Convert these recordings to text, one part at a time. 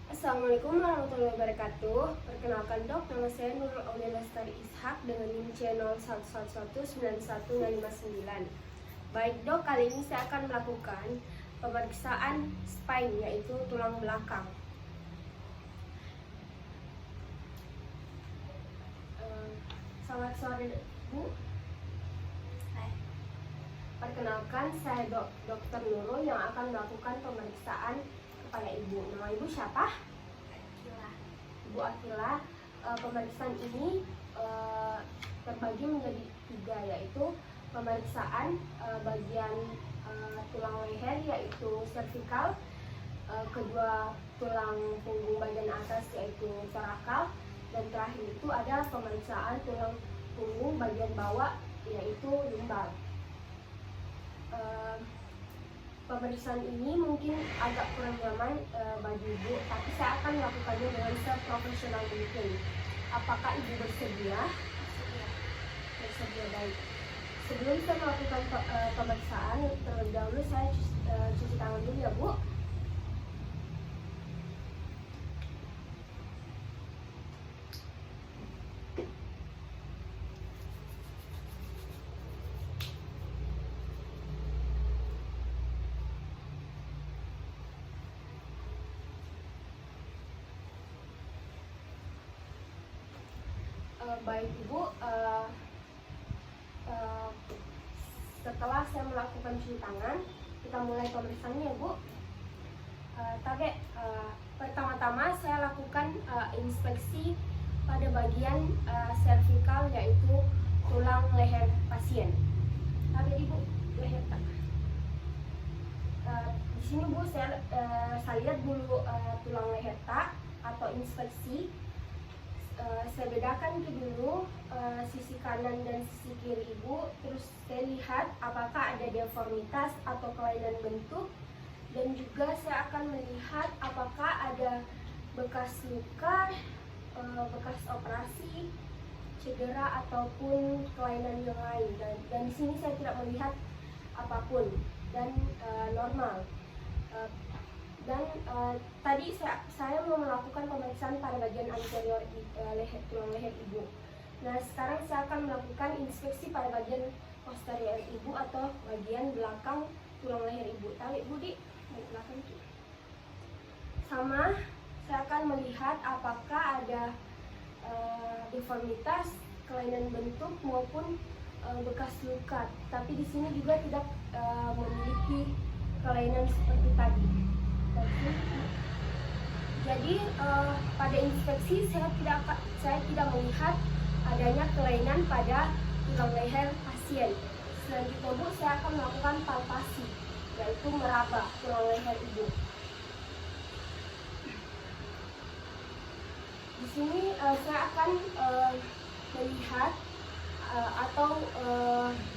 Assalamualaikum warahmatullahi wabarakatuh. Perkenalkan dok, nama saya Nurul Aulia Lestari Ishak dengan NIM C01119159. Baik dok, kali ini saya akan melakukan pemeriksaan spine, yaitu tulang belakang. Selamat sore Bu. Perkenalkan, saya Dr. Nurul yang akan melakukan pemeriksaan kepada Ibu. Nama Ibu siapa? Akila. Ibu Akila. Pemeriksaan ini terbagi menjadi 3, yaitu pemeriksaan bagian tulang leher, yaitu cervical, kedua tulang punggung bagian atas, yaitu torakal, dan terakhir itu ada pemeriksaan tulang punggung bagian bawah, yaitu lumbar. Pemeriksaan ini mungkin agak kurang nyaman bagi Ibu, tapi saya akan melakukannya dengan seprofesional mungkin. Apakah Ibu bersedia? Bersedia, baik. Sebelum saya melakukan pemeriksaan, terlebih dahulu saya cuci tangan dulu ya Bu. Baik Ibu, setelah saya melakukan cuci tangan, kita mulai pemeriksaannya ya Bu. Pertama-tama saya lakukan inspeksi pada bagian cervical, yaitu tulang leher pasien. Ibu, leher tak. Di sini Bu, saya lihat dulu tulang leher tak atau inspeksi. Saya bedakan dulu sisi kanan dan sisi kiri Ibu. Terus saya lihat apakah ada deformitas atau kelainan bentuk, dan juga saya akan melihat apakah ada bekas luka, bekas operasi, cedera ataupun kelainan yang lain. Dan di sini saya tidak melihat apapun dan normal. Tadi saya mau melakukan pemeriksaan pada bagian anterior tulang leher Ibu. Nah, sekarang saya akan melakukan inspeksi pada bagian posterior Ibu atau bagian belakang tulang leher Ibu. Tarik Ibu di belakang itu. Sama, saya akan melihat apakah ada deformitas, kelainan bentuk maupun bekas luka. Tapi di sini juga tidak memiliki kelainan seperti tadi. Jadi pada inspeksi saya tidak melihat adanya kelainan pada tulang leher pasien. Selanjutnya Bu, saya akan melakukan palpasi, yaitu meraba tulang leher Ibu. Di sini saya akan melihat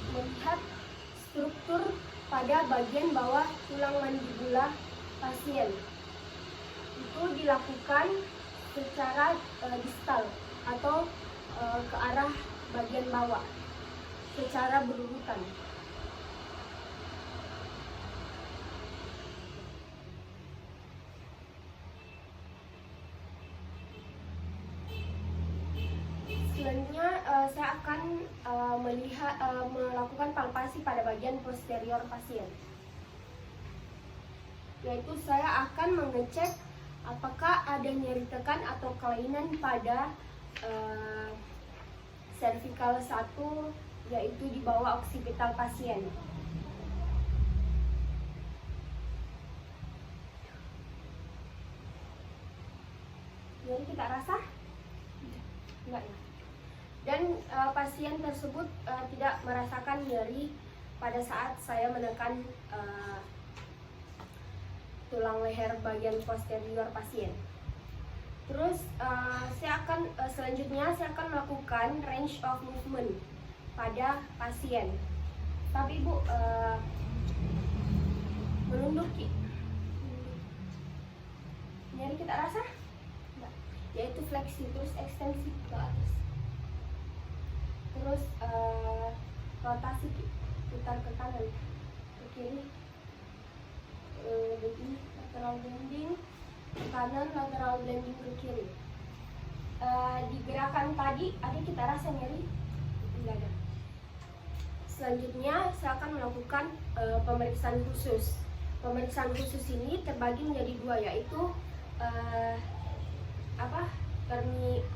melihat struktur pada bagian bawah tulang mandibula pasien. Itu dilakukan secara distal atau ke arah bagian bawah secara berurutan. Selanjutnya saya akan melakukan palpasi pada bagian posterior pasien, yaitu saya akan mengecek apakah ada nyeri tekan atau kelainan pada cervical 1, yaitu di bawah oksipital pasien. Nyeri kita rasa? Enggak ya? Dan pasien tersebut tidak merasakan nyeri pada saat saya menekan tulang leher bagian posterior pasien. Terus selanjutnya saya akan melakukan range of movement pada pasien. Tapi Ibu menunduk. Nyeri kita rasa? Enggak. Yaitu fleksi terus ekstensi ke atas. Terus rotasi putar ke kanan, ke kiri, begini lateral bending, ke kanan, lateral bending ke kiri. Di gerakan tadi ada kita rasa nyeri? Tidak ada. Selanjutnya saya akan melakukan pemeriksaan khusus. Pemeriksaan khusus ini terbagi menjadi dua, yaitu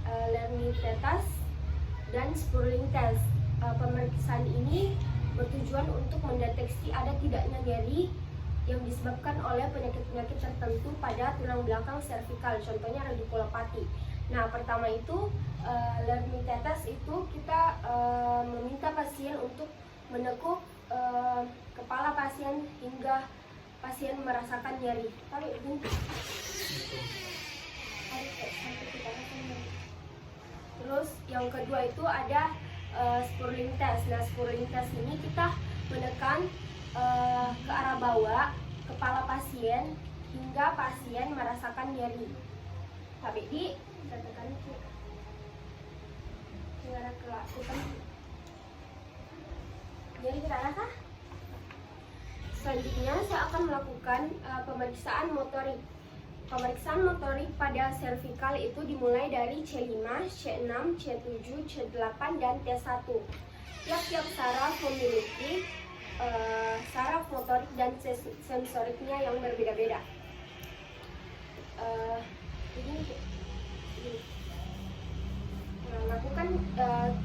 Lermitetas dan Spurling test. Pemeriksaan ini bertujuan untuk mendeteksi ada tidaknya nyeri yang disebabkan oleh penyakit-penyakit tertentu pada tulang belakang servikal, contohnya radikulopati. Nah, pertama itu Lermitetas itu kita meminta pasien untuk menekuk kepala pasien hingga pasien merasakan nyeri. Terus yang kedua itu ada Spurling test. Nah, Spurling test ini kita menekan ke arah bawah kepala pasien hingga pasien merasakan nyeri. Tapi kita tekan ke arah kelakukan nyeri, tidak rasa. Selanjutnya saya akan melakukan pemeriksaan motorik. Pemeriksaan motorik pada servikal itu dimulai dari C5, C6, C7, C8, dan T1. Tiap-tiap saraf memiliki saraf motorik dan sensoriknya yang berbeda-beda.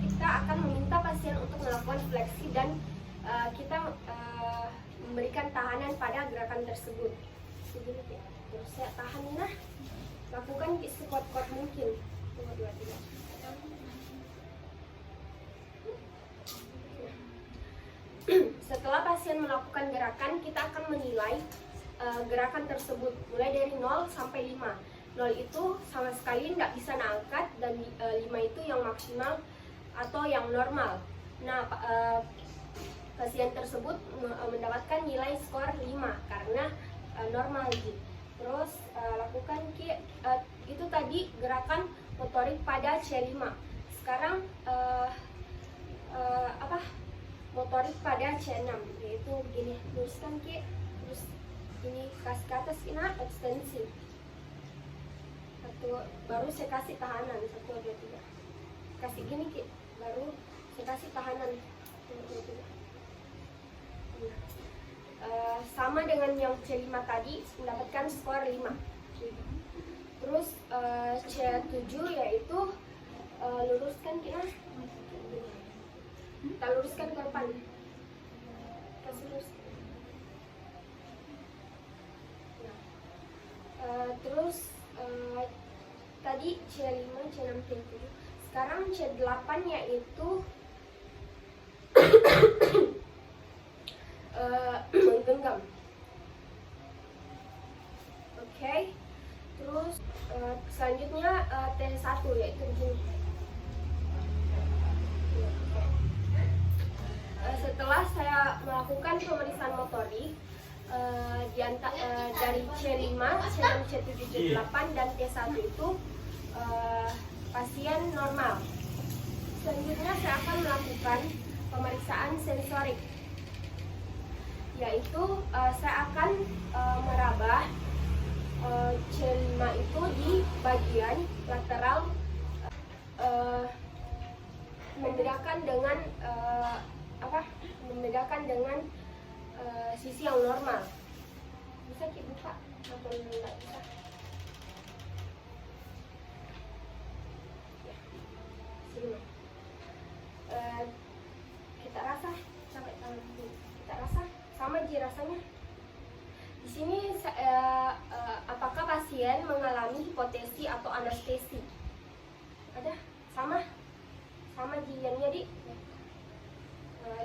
Kita akan meminta pasien untuk melakukan fleksi dan kita memberikan tahanan pada gerakan tersebut. Terus saya tahan, lakukan sekuat-kuat mungkin. 1, 2, 3. Setelah pasien melakukan gerakan, kita akan menilai gerakan tersebut mulai dari 0 sampai 5. 0 itu sama sekali tidak bisa diangkat, dan 5 itu yang maksimal atau yang normal. Nah, pasien tersebut mendapatkan nilai skor 5 karena normal gitu. Terus lakukan itu tadi gerakan motorik pada C5. Sekarang motorik pada C6, yaitu begini, luruskan terus ini kasih ke atas, ini ekstensi. Baru saya kasih tahanan, 1, 2, 3. Kasih gini baru saya kasih tahanan, 1, 2, 3. Sama dengan yang C5 tadi, mendapatkan skor 5. Terus C7 yaitu luruskan kita luruskan ke depan, kasih lurus. Terus tadi C5, C6, C7. Sekarang C8 yaitu menggenggam. Oke. Terus selanjutnya T1 yaitu begini. Setelah saya melakukan pemeriksaan motorik dari C5, C6, C7, C8 dan T1 itu pasien normal. Selanjutnya saya akan melakukan pemeriksaan sensorik, yaitu saya akan meraba C5 itu di bagian lateral, membedakan dengan sisi yang normal. Bisa kita buka atau tidak bisa? Ya, sini. Kita rasa sampai tangan kita rasa sama rasanya. Di sini apakah pasien mengalami hipotesi atau anestesi? Ada? Sama jiannya di.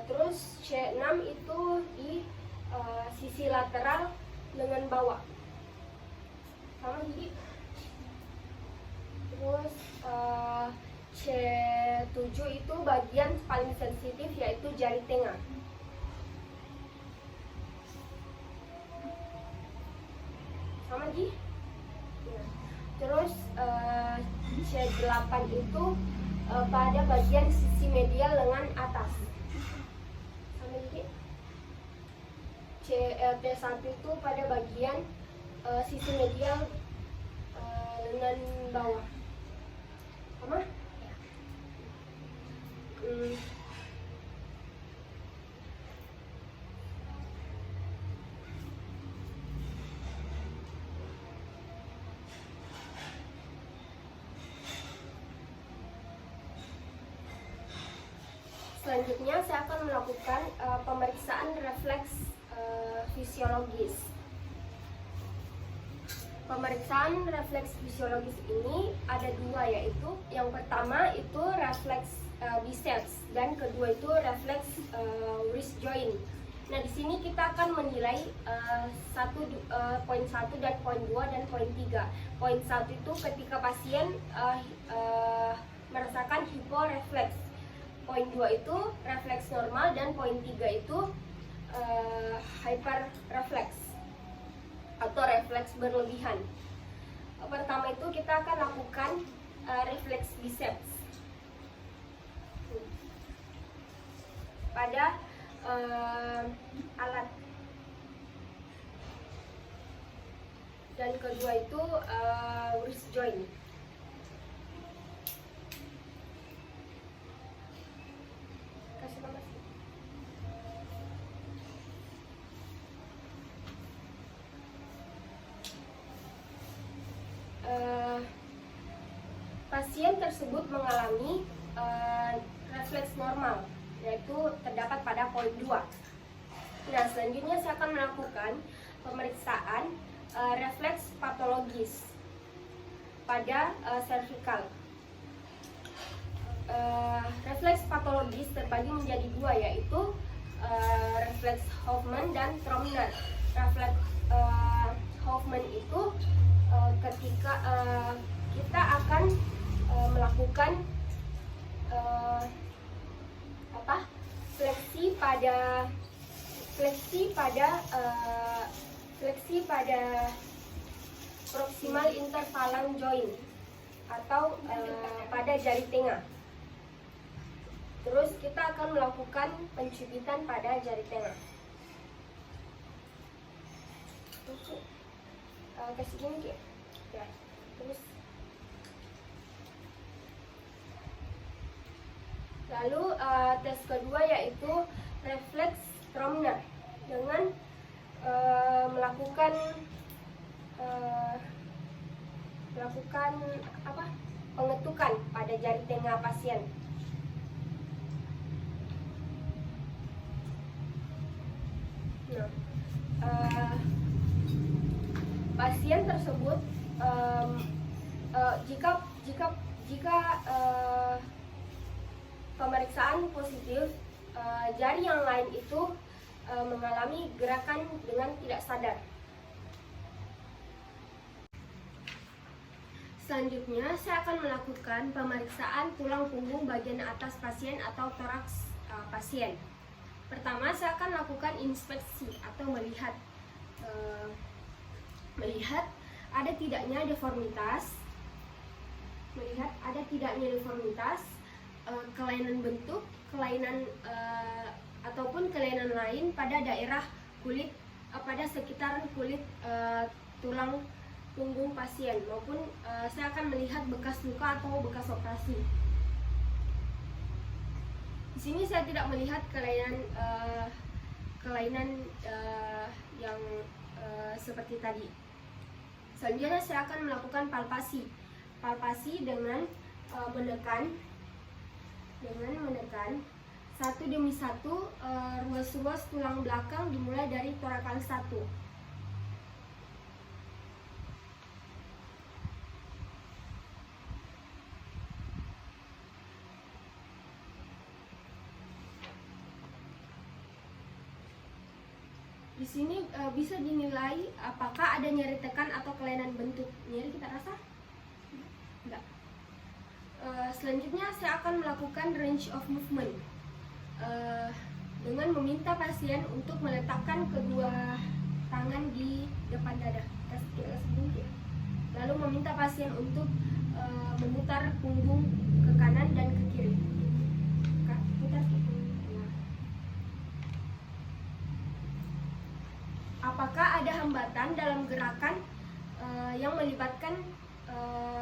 Terus C6 itu di sisi lateral dengan bawah. Sama gigi. Terus C7 itu bagian paling sensitif, yaitu jari tengah. Sama Ji? Terus C8 itu pada bagian sisi medial lengan atas. Sama Ji? T1 itu pada bagian sisi medial bawah. Sama? Ya. Selanjutnya saya akan melakukan pemeriksaan refleks fisiologis. Pemeriksaan refleks fisiologis ini ada dua, yaitu yang pertama itu refleks biceps dan kedua itu refleks wrist joint. Nah, di sini kita akan menilai poin 1 dan poin 2 dan poin 3. Poin 1 itu ketika pasien merasakan hiporefleks. Poin 2 itu refleks normal dan poin 3 itu hyperrefleks atau refleks berlebihan. Pertama itu kita akan lakukan refleks biceps pada alat, dan kedua itu wrist joint. Kasih nama. Pasien tersebut mengalami refleks normal, yaitu terdapat pada poin 2. Nah, selanjutnya saya akan melakukan pemeriksaan refleks patologis pada cervical. Refleks patologis terbagi menjadi dua, yaitu refleks Hoffmann dan Trommler. Refleks Hoffmann itu ketika kita akan melakukan fleksi pada proximal interphalange joint atau pada jari tengah. Terus kita akan melakukan pencubitan pada jari tengah. Kasih gini ya. Terus lalu tes kedua yaitu refleks Trommler dengan melakukan pengetukan pada jari tengah pasien. Nah, pasien tersebut jika pemeriksaan positif, jari yang lain itu mengalami gerakan dengan tidak sadar. Selanjutnya saya akan melakukan pemeriksaan tulang punggung bagian atas pasien atau toraks pasien. Pertama, saya akan lakukan inspeksi atau melihat ada tidaknya deformitas, kelainan bentuk, kelainan ataupun kelainan lain pada daerah kulit, pada sekitaran kulit tulang punggung pasien, maupun saya akan melihat bekas luka atau bekas operasi. Di sini saya tidak melihat kelainan yang seperti tadi. Selanjutnya saya akan melakukan palpasi dengan menekan satu demi satu ruas-ruas tulang belakang dimulai dari torakal 1. Di sini bisa dinilai apakah ada nyeri tekan atau kelainan bentuk. Nyeri kita rasa? Enggak. Selanjutnya saya akan melakukan range of movement dengan meminta pasien untuk meletakkan kedua tangan di depan dada, lalu meminta pasien untuk memutar punggung ke kanan dan ke kiri. Putar ke kiri. Apakah ada hambatan dalam gerakan yang melibatkan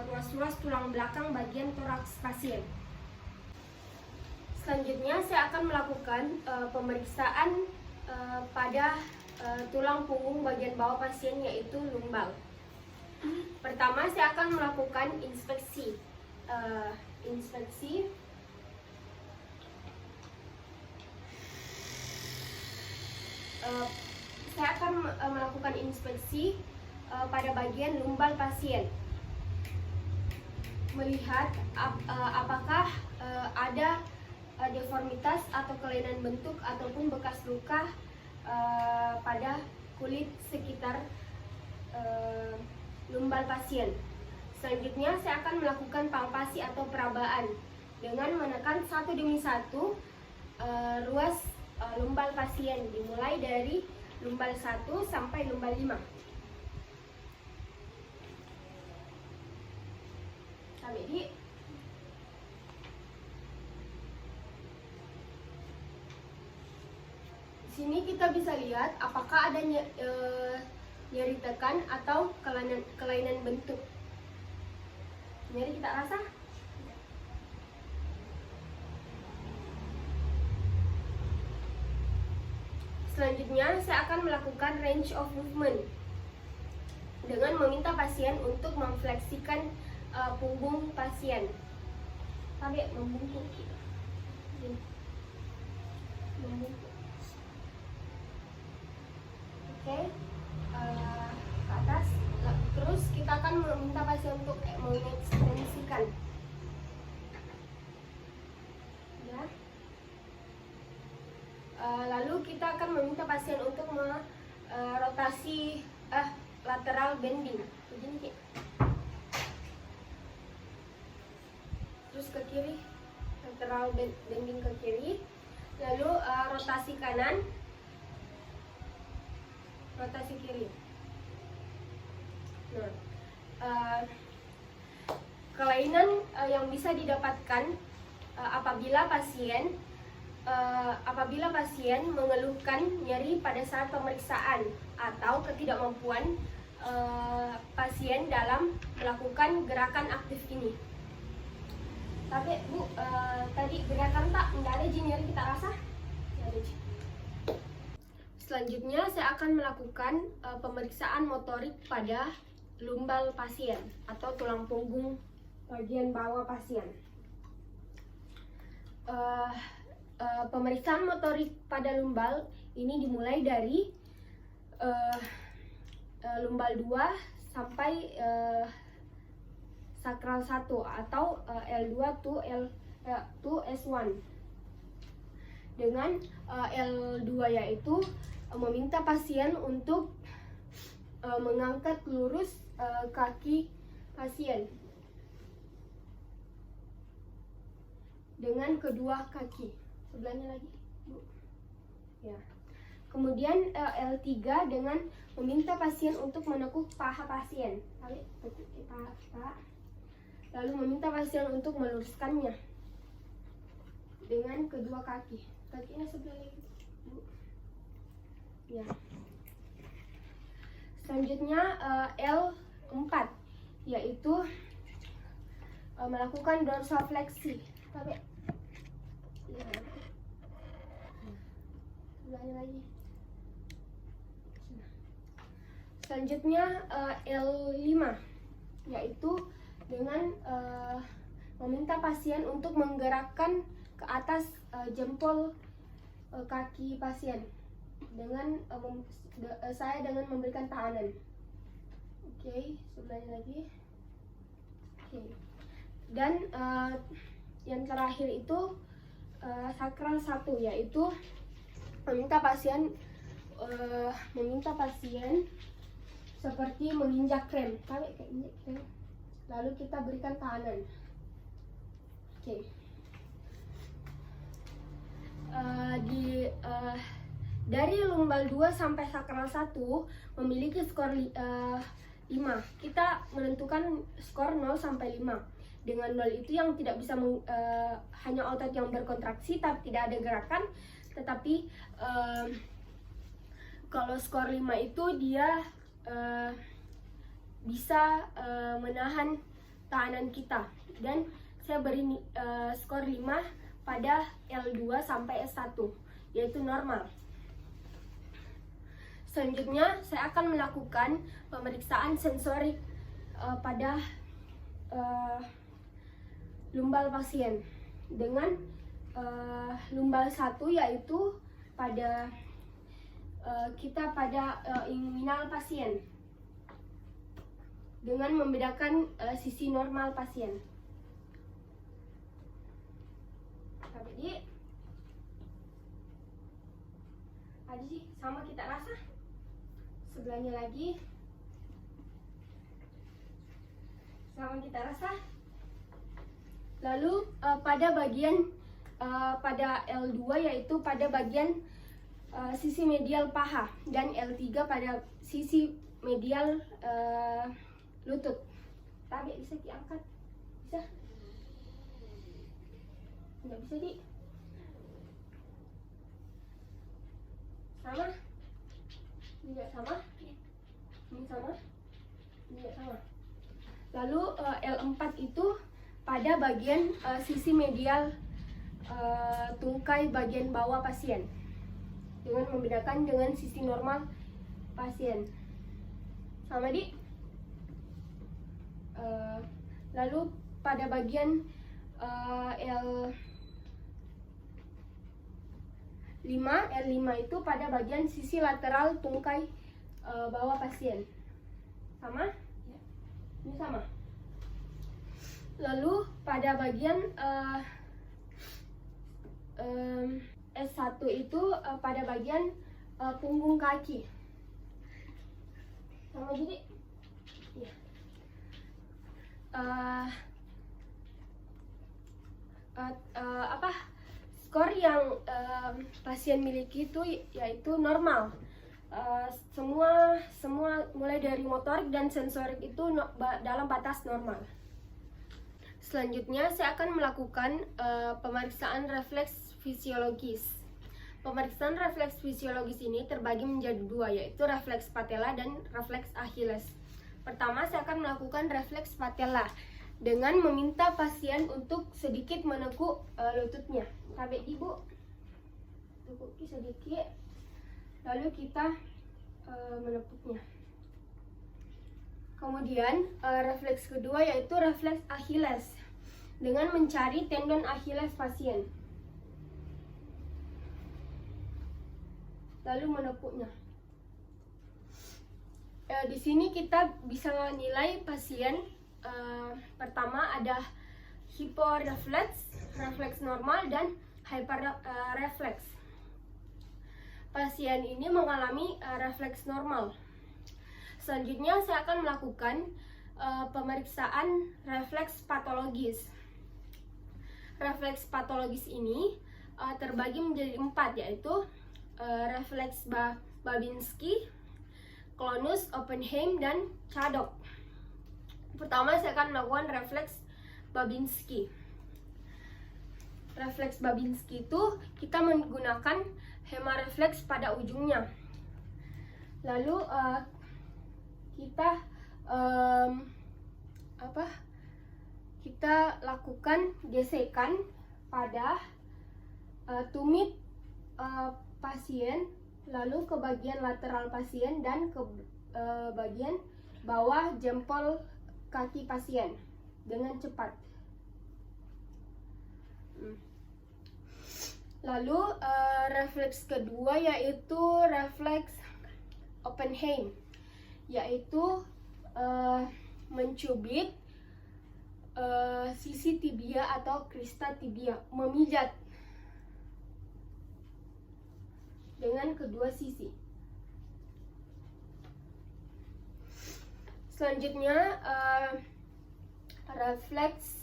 ruas ruas-ruas tulang belakang bagian toraks pasien. Selanjutnya saya akan melakukan pemeriksaan pada tulang punggung bagian bawah pasien, yaitu lumbal. Pertama saya akan melakukan inspeksi. Saya akan melakukan inspeksi pada bagian lumbal pasien, melihat apakah ada deformitas atau kelainan bentuk ataupun bekas luka pada kulit sekitar lumbal pasien. Selanjutnya saya akan melakukan palpasi atau perabaan dengan menekan satu demi satu ruas lumbal pasien, dimulai dari lumbal 1 sampai lumbal 5. Sampai di sini kita bisa lihat apakah ada nyeri tekan atau kelainan bentuk. Nyeri kita rasa? Selanjutnya saya akan melakukan range of movement dengan meminta pasien untuk memfleksikan punggung pasien sampai membungkuk. Oke, ke atas. Terus kita akan meminta pasien untuk mengekstensikan. Ya. Lalu kita akan meminta pasien untuk merotasi lateral bending. Begini, terus ke kiri, lateral bending ke kiri. Lalu rotasi kanan, rotasi kiri. Nah, kelainan yang bisa didapatkan apabila pasien mengeluhkan nyeri pada saat pemeriksaan atau ketidakmampuan pasien dalam melakukan gerakan aktif ini. Tapi Bu, tadi gerakan tak nggak ada nyeri kita rasa? Nggak ada. Selanjutnya saya akan melakukan pemeriksaan motorik pada lumbal pasien atau tulang punggung bagian bawah pasien. Pemeriksaan motorik pada lumbal ini dimulai dari lumbal 2 sampai sakral 1 atau L2 to S1. Dengan L2 yaitu meminta pasien untuk mengangkat lurus kaki pasien dengan kedua kaki. Sebelahnya lagi, Bu. Ya. Kemudian L3 dengan meminta pasien untuk menekuk paha pasien. Lalu meminta pasien untuk meluruskannya dengan kedua kaki. Kakinya sebelah lagi, Bu. Ya. Selanjutnya L4 yaitu melakukan dorsifleksi. Ya. Sebelahnya lagi. Selanjutnya L5 yaitu dengan meminta pasien untuk menggerakkan ke atas jempol kaki pasien dengan saya dengan memberikan tahanan. Oke, sebelahnya lagi. Oke. Dan yang terakhir itu sakral 1 yaitu meminta pasien seperti menginjak rem, kayak injak rem. Lalu kita berikan tahanan. Oke. Dari lumbal 2 sampai sakral 1 memiliki skor 5. Kita menentukan skor 0 sampai 5. Dengan 0 itu yang tidak bisa hanya otot yang berkontraksi tapi tidak ada gerakan. Tetapi kalau skor 5 itu dia bisa menahan tahanan kita, dan saya beri skor 5 pada L2 sampai S1, yaitu normal. Selanjutnya saya akan melakukan pemeriksaan sensorik pada lumbal pasien dengan lumbal 1, yaitu pada inguinal pasien dengan membedakan sisi normal pasien. Jadi ada sih sama kita rasa. Sebelahnya lagi sama kita rasa. Lalu pada bagian pada L2 yaitu pada bagian sisi medial paha, dan L3 pada sisi medial lutut. Tapi bisa diangkat? Bisa? Nggak bisa di? Sama? Tidak sama? Ini sama? Tidak sama. Lalu L4 itu pada bagian sisi medial tungkai bagian bawah pasien, dengan membedakan dengan sisi normal pasien. Sama di? Lalu pada bagian L5 itu pada bagian sisi lateral tungkai bawah pasien. Sama? Ya. Ini sama. Lalu pada bagian S1 itu pada bagian punggung kaki. Sama jadi? Ya. Skor yang pasien miliki itu yaitu normal. Semua mulai dari motorik dan sensorik itu dalam batas normal. Selanjutnya saya akan melakukan pemeriksaan refleks fisiologis. Pemeriksaan refleks fisiologis ini terbagi menjadi dua, yaitu refleks patella dan refleks Achilles. Pertama, saya akan melakukan refleks patella dengan meminta pasien untuk sedikit menekuk lututnya. Sampai ibu tekuk sedikit, lalu kita menepuknya. Kemudian refleks kedua yaitu refleks Achilles dengan mencari tendon Achilles pasien, lalu menepuknya. Di sini kita bisa menilai pasien. Pertama ada hiporefleks, refleks normal, dan hyperrefleks. Pasien ini mengalami refleks normal. Selanjutnya saya akan melakukan pemeriksaan refleks patologis. Refleks patologis ini terbagi menjadi 4, yaitu refleks Babinski, Clonus, Oppenheim, dan Chaddock. Pertama saya akan melakukan refleks Babinski. Refleks Babinski itu kita menggunakan hemarefleks pada ujungnya. Lalu kita lakukan gesekan pada tumit pasien, lalu ke bagian lateral pasien dan ke bagian bawah jempol kaki pasien dengan cepat. Lalu refleks kedua yaitu refleks Oppenheim, yaitu mencubit sisi tibia atau krista tibia, memijat dengan kedua sisi. Selanjutnya refleks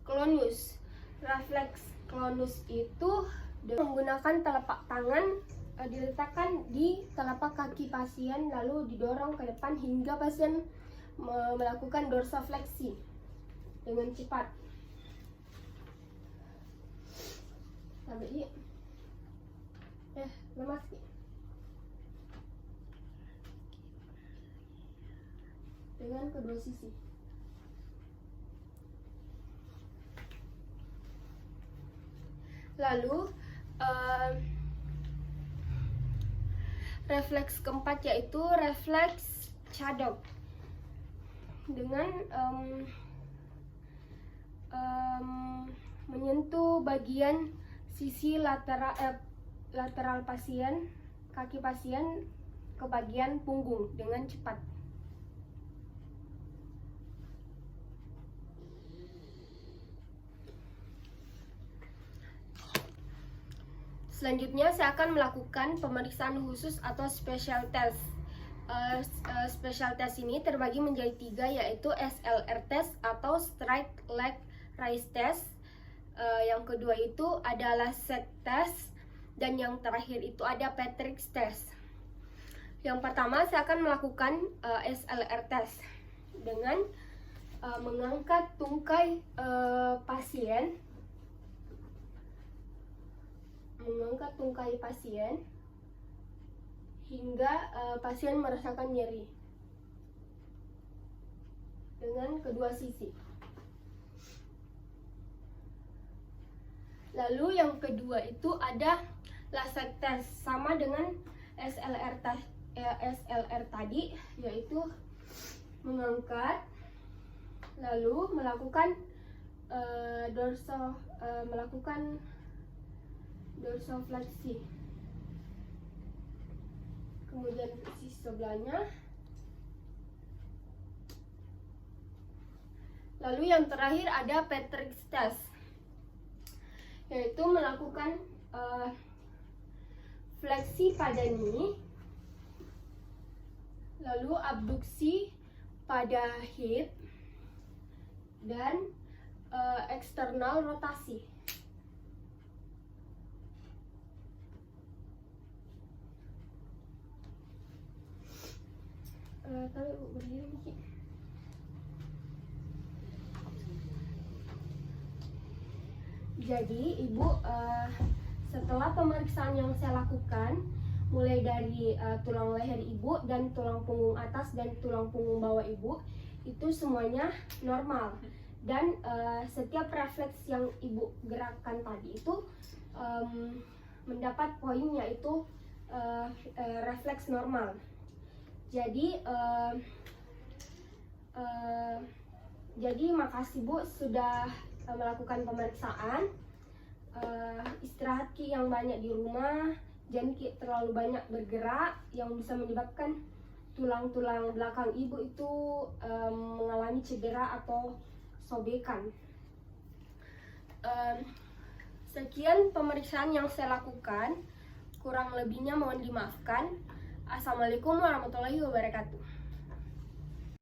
Clonus. Refleks Clonus itu menggunakan telapak tangan diletakkan di telapak kaki pasien, lalu didorong ke depan hingga pasien melakukan dorsifleksi dengan cepat. Sampai lemas. dengan kedua sisi. Lalu refleks keempat yaitu refleks cadok dengan menyentuh bagian sisi lateral pasien, kaki pasien ke bagian punggung dengan cepat. Selanjutnya saya akan melakukan pemeriksaan khusus atau special test. Special test ini terbagi menjadi 3 yaitu SLR test atau straight leg raise test. Yang kedua itu adalah set test dan yang terakhir itu ada Patrick's test. Yang pertama saya akan melakukan SLR test dengan mengangkat tungkai pasien. Mengangkat tungkai pasien hingga pasien merasakan nyeri dengan kedua sisi. Lalu yang kedua itu ada Lancet test, sama dengan SLR tadi, yaitu mengangkat lalu melakukan dorsofleksi, kemudian sisi sebelahnya. Lalu yang terakhir ada Patrick's test, yaitu melakukan fleksi pada knee, lalu abduksi pada hip, dan eksternal rotasi. Jadi ibu setelah pemeriksaan yang saya lakukan, mulai dari tulang leher ibu dan tulang punggung atas dan tulang punggung bawah ibu, itu semuanya normal. Dan setiap refleks yang ibu gerakkan tadi itu mendapat poin yaitu refleks normal. Jadi makasih Bu sudah melakukan pemeriksaan. Istirahat Ki yang banyak di rumah, jangan Ki terlalu banyak bergerak yang bisa menyebabkan tulang-tulang belakang ibu itu mengalami cedera atau sobekan. Sekian pemeriksaan yang saya lakukan, kurang lebihnya mohon dimaafkan. Assalamualaikum warahmatullahi wabarakatuh.